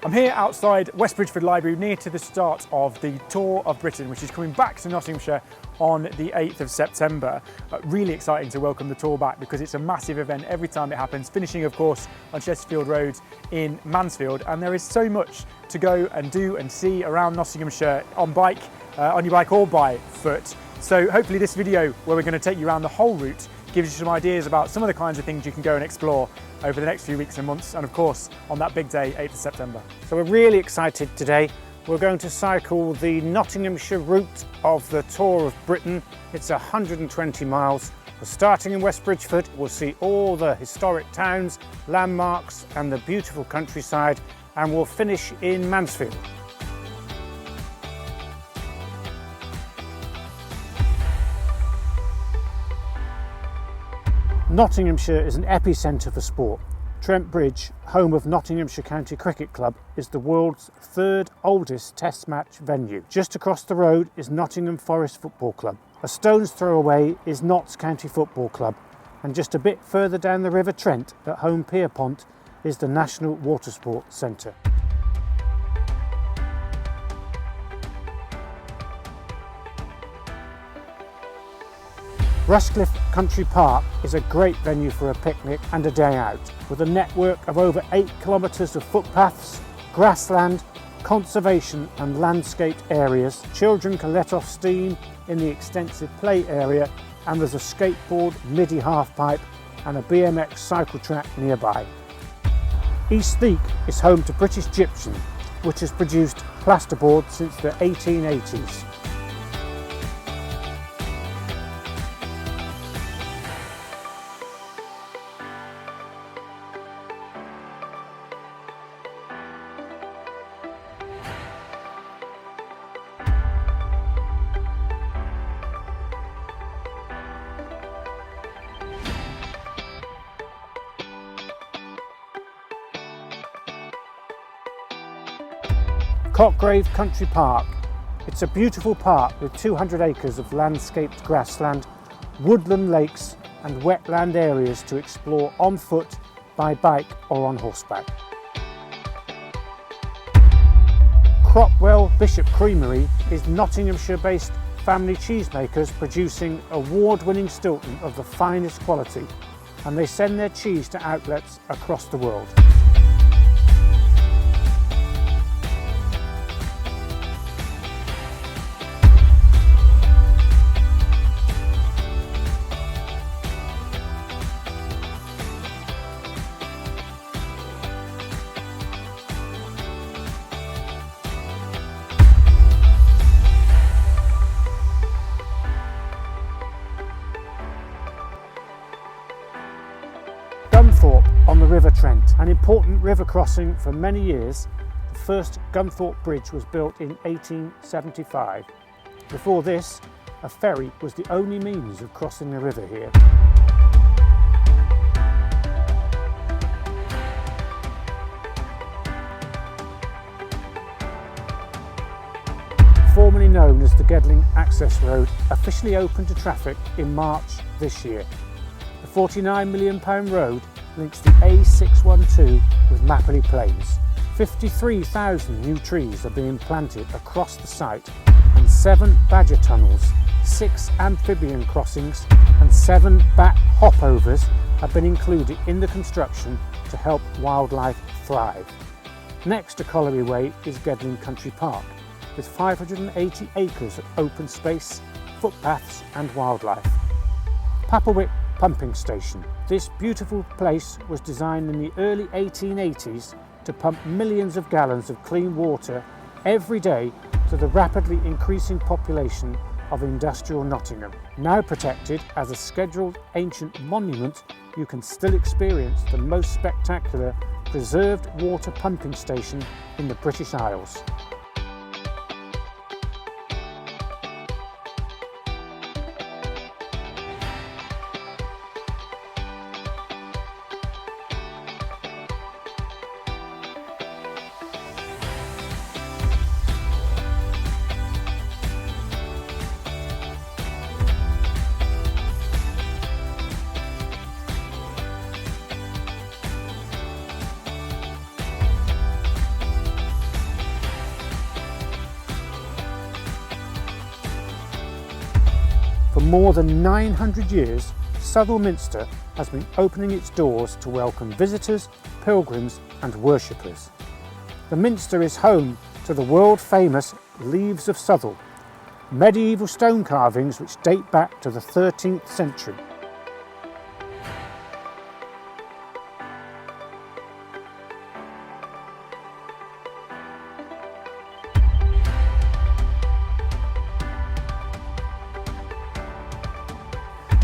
I'm here outside West Bridgford Library near to the start of the Tour of Britain, which is coming back to Nottinghamshire on the 8th of September. Really exciting to welcome the tour back because it's a massive event every time it happens, finishing of course on Chesterfield Road in Mansfield, and there is so much to go and do and see around Nottinghamshire on your bike or by foot. So hopefully this video, where we're going to take you around the whole route, gives you some ideas about some of the kinds of things you can go and explore over the next few weeks and months, and of course on that big day, 8th of September. So we're really excited today. We're going to cycle the Nottinghamshire route of the Tour of Britain. It's 120 miles. We're starting in West Bridgford. We'll see all the historic towns, landmarks and the beautiful countryside, and we'll finish in Mansfield. Nottinghamshire is an epicentre for sport. Trent Bridge, home of Nottinghamshire County Cricket Club, is the world's third oldest test match venue. Just across the road is Nottingham Forest Football Club. A stone's throw away is Notts County Football Club, and just a bit further down the River Trent at Home Pierpont is the National Watersport Centre. Rushcliffe Country Park is a great venue for a picnic and a day out, with a network of over 8 kilometres of footpaths, grassland, conservation and landscaped areas. Children can let off steam in the extensive play area, and there's a skateboard, midi halfpipe and a BMX cycle track nearby. East Thieck is home to British Gypsum, which has produced plasterboard since the 1880s. Cockgrave Country Park. It's a beautiful park with 200 acres of landscaped grassland, woodland lakes and wetland areas to explore on foot, by bike or on horseback. Cropwell Bishop Creamery is Nottinghamshire-based family cheesemakers producing award-winning Stilton of the finest quality, and they send their cheese to outlets across the world. On the River Trent, an important river crossing for many years. The first Gunthorpe Bridge was built in 1875. Before this, a ferry was the only means of crossing the river here. Formerly known as the Gedling Access Road, officially opened to traffic in March this year. The £49 million road links the A612 with Mapley Plains. 53,000 new trees are being planted across the site, and 7 badger tunnels, 6 amphibian crossings and 7 bat hopovers have been included in the construction to help wildlife thrive. Next to Colliery Way is Gedling Country Park, with 580 acres of open space, footpaths and wildlife. Papawick Pumping Station. This beautiful place was designed in the early 1880s to pump millions of gallons of clean water every day to the rapidly increasing population of industrial Nottingham. Now protected as a scheduled ancient monument, you can still experience the most spectacular preserved water pumping station in the British Isles. more than 900 years, Southwell Minster has been opening its doors to welcome visitors, pilgrims and worshippers. The Minster is home to the world-famous Leaves of Southwell, medieval stone carvings which date back to the 13th century.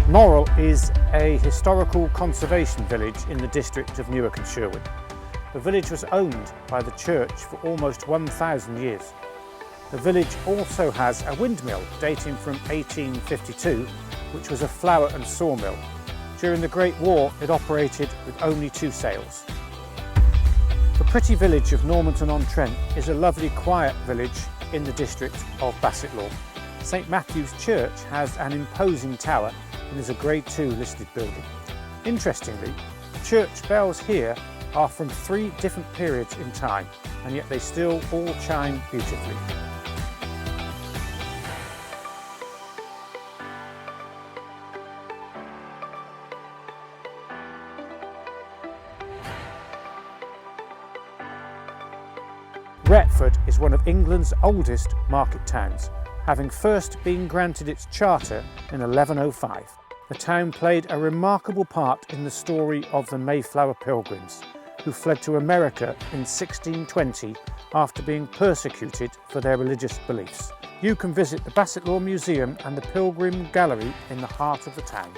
Norrell is a historical conservation village in the district of Newark and Sherwood. The village was owned by the church for almost 1,000 years. The village also has a windmill dating from 1852, which was a flour and sawmill. During the Great War, it operated with only 2 sails. The pretty village of Normanton-on-Trent is a lovely quiet village in the district of Bassetlaw. St Matthew's Church has an imposing tower and is a Grade 2 listed building. Interestingly, the church bells here are from 3 different periods in time, and yet they still all chime beautifully. Retford is one of England's oldest market towns, having first been granted its charter in 1105. The town played a remarkable part in the story of the Mayflower Pilgrims, who fled to America in 1620 after being persecuted for their religious beliefs. You can visit the Bassetlaw Museum and the Pilgrim Gallery in the heart of the town.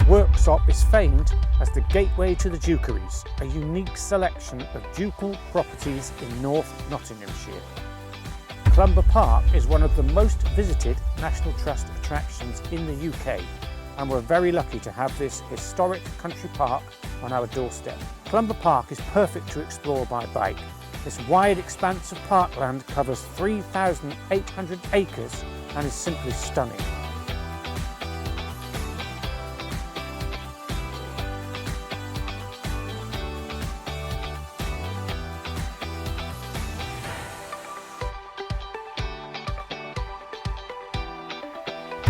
Worksop is famed as the gateway to the Dukeries, a unique selection of ducal properties in North Nottinghamshire. Clumber Park is one of the most visited National Trust attractions in the UK, and we're very lucky to have this historic country park on our doorstep. Clumber Park is perfect to explore by bike. This wide expanse of parkland covers 3,800 acres and is simply stunning.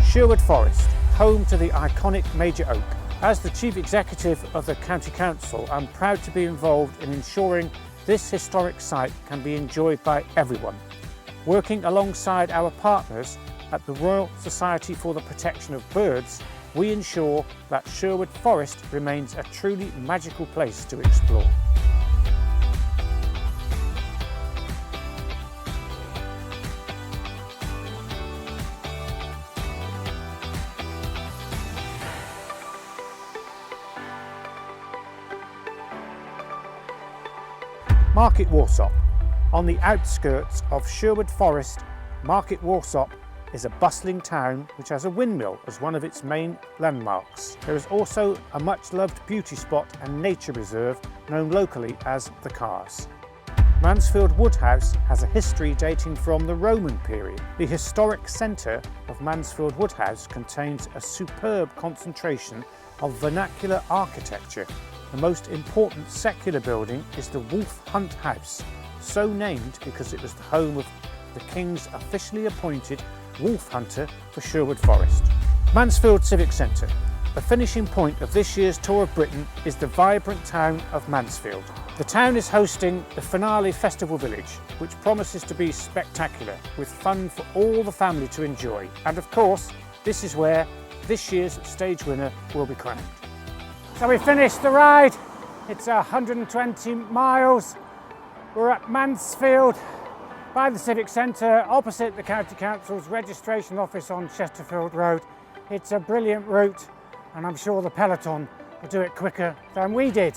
Sherwood Forest, home to the iconic Major Oak. As the Chief Executive of the County Council, I'm proud to be involved in ensuring this historic site can be enjoyed by everyone. Working alongside our partners at the Royal Society for the Protection of Birds, we ensure that Sherwood Forest remains a truly magical place to explore. Market Warsop. On the outskirts of Sherwood Forest, Market Warsop is a bustling town which has a windmill as one of its main landmarks. There is also a much-loved beauty spot and nature reserve known locally as the Cars. Mansfield Woodhouse has a history dating from the Roman period. The historic centre of Mansfield Woodhouse contains a superb concentration of vernacular architecture. The most important secular building is the Wolf Hunt House, so named because it was the home of the King's officially appointed wolf hunter for Sherwood Forest. Mansfield Civic Centre. The finishing point of this year's Tour of Britain is the vibrant town of Mansfield. The town is hosting the finale Festival Village, which promises to be spectacular, with fun for all the family to enjoy. And of course, this is where this year's stage winner will be crowned. So we finished the ride. It's 120 miles. We're at Mansfield by the Civic Centre, opposite the County Council's registration office on Chesterfield Road. It's a brilliant route, and I'm sure the peloton will do it quicker than we did.